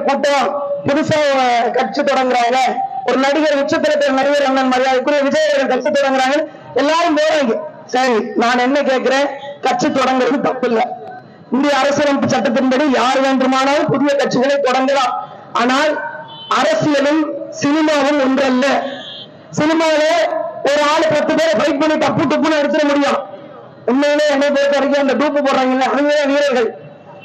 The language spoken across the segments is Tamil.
கூட்டம் புதுசா கட்சி தொடங்குறாங்க, ஒரு நடிகர் உச்சத்திரத்தை நடிகர் அண்ணன் மரியாதைக்குரிய விஜய் கட்சி தொடங்குறாங்க, எல்லாரும் போறாங்க. சரி, நான் என்ன கேட்கிறேன், கட்சி தொடங்குறது தப்பு இல்லை. இந்திய அரசியலமைப்பு சட்டத்தின்படி யார் வேண்டுமானாலும் புதிய கட்சிகளை தொடங்கலாம். ஆனால் அரசியலும் சினிமாவும் ஒன்றல்ல. சினிமாவில ஒரு ஆளு 10 பேரை ஃபைட் பண்ணி டப்பு டப்புன்னு அடிச்சிட முடியும். உண்மையிலே என்னை பொறுத்த வரைக்கும் அந்த டூப்பு போடுறாங்கல்ல, அவங்க வீரர்கள்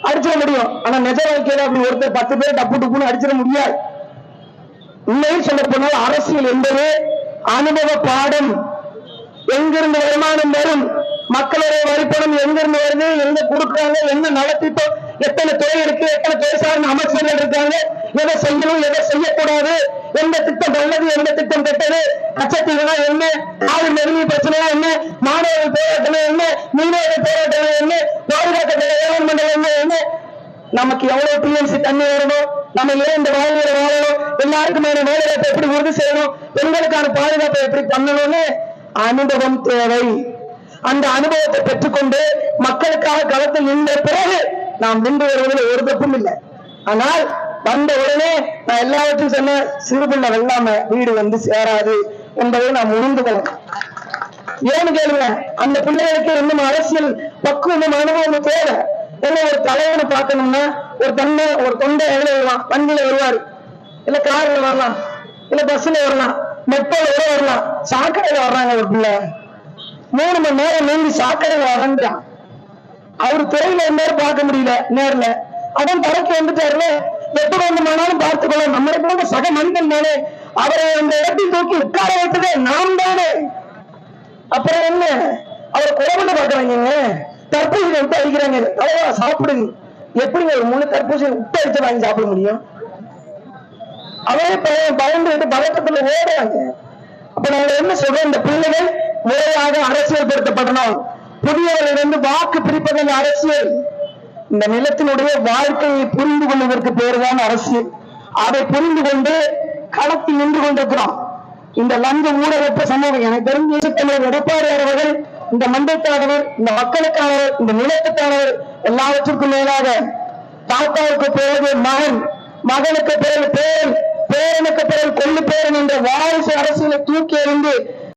அடிச்சிட முடியும். ஆனா நிஜ வாழ்க்கையில அப்படி ஒருத்தர் 10 பேர் டப்பு டப்புன்னு அடிச்சிட முடியாது. உண்மையில் சொல்ல போனால் அரசியல் என்பது அனுபவ பாடம். எங்கிருந்து வருமானம் வரும், மக்களுடைய வரிப்பணம் எங்கிருந்து வருது, எங்க கொடுக்குறாங்க, என்ன நலத்திட்டம், எத்தனை துறை இருக்கு, எத்தனை துறை சார்ந்த அமைச்சர்கள் இருக்காங்க, எதை செய்யணும் எதை செய்யக்கூடாது, எந்த திட்டம் நல்லது எந்த திட்டம் கெட்டது, கச்சத்தீவுனா என்ன, ஆறு நெருங்கிய பிரச்சனை என்ன, மாணவர்கள் போராட்டம் என்ன, மீனவர்கள் போராட்டம் என்ன, பாதுகாக்கப்பட்ட வேளாண் மண்டலம் என்ன, நமக்கு எவ்வளவு டிஎம்சி தண்ணி வரணும், நம்ம ஏன் இந்த வாழ்க்கையில வாழணும், எல்லாருக்குமான வேலைவாய்ப்பை எப்படி உறுதி செய்யணும், பெண்களுக்கான பாதுகாப்பை எப்படி பண்ணணும்னு அனுபவம் தேவை. அந்த அனுபவத்தை பெற்றுக்கொண்டு மக்களுக்காக களத்தில் நின்ற பிறகு நாம் நின்று வருவதில் ஒரு தப்பும் இல்லை. ஆனால் வந்த உடனே நான் எல்லாவற்றையும் சொன்ன, சிறுபிள்ளை வெள்ளாம வீடு வந்து சேராது என்பதை நாம் உணர்ந்து கொள்ளலாம். ஏன்னு கேளுங்க, அந்த பிள்ளைகளுக்கு இன்னும் அரசியல் பக்குவமும் அனுபவமும் தேவை. என்ன, ஒரு தலைவனை பார்க்கணும்னா ஒரு தொண்டை எதுல வருவான், வண்டியில வருவாரு, இல்ல கார்ல வரலாம், இல்ல பஸ்ல வரலாம், மெட்ரோல வரலாம், சாக்கடையில வர்றாங்க. ஒரு பிள்ளை 3 மணி நேரம் நீங்கி சாக்கடையில வரண்டான். அவரு துறையில இருந்தாரு, பார்க்க முடியல நேர்ல, அதான் தரக்கு வந்துட்டாருல, எப்ப வேண்டுமானாலும் பார்த்துக்கொள்ள நம்ம சக மனிதன் தானே, அவரை அந்த இடத்தில் தூக்கி உட்கார வைத்ததே நாம் தானே. அப்புறம் என்ன, அவரை கொலை பண்ண பாக்குறாங்க, தர்பூசணி விட்டு அடிக்கிறாங்க, அவ்வளவா சாப்பிடுங்க. எப்படி ஒரு 3 தர்பூசணி விட்டு அடிச்சு வாங்கி சாப்பிட முடியும்? அவரே பயந்து பதட்டத்துல ஓடுறாங்க. அப்ப நாங்க என்ன சொல்றோம், இந்த பிள்ளைகள் முறையாக அரசியல்படுத்தப்படணும். புதியவர்களிடம் வாக்கு பிரிப்பதன் அரசியல். இந்த நிலத்தினுடைய வாழ்க்கையை புரிந்து கொள்வதற்கு பேருதான் அரசியல். அதை புரிந்து கொண்டு களத்தில் நின்று கொண்டிருக்கிறோம். இந்த லஞ்ச ஊழலற்ற சமூகம், எனக்கு தெரிஞ்ச தமிழர் எடப்பாடி அவர்கள் இந்த மண்டைக்கானவர், இந்த மக்களுக்கானவர், இந்த நிலத்துக்கானவர், எல்லாவற்றுக்கும் மேலாக தாத்தாவுக்கு பிறகு மகன், மகனுக்கு பிறகு பேரன், பேரனுக்கு பிறகு கொள்ளு பேரன் என்ற வாரிசு அரசியலை தூக்கி எறிந்து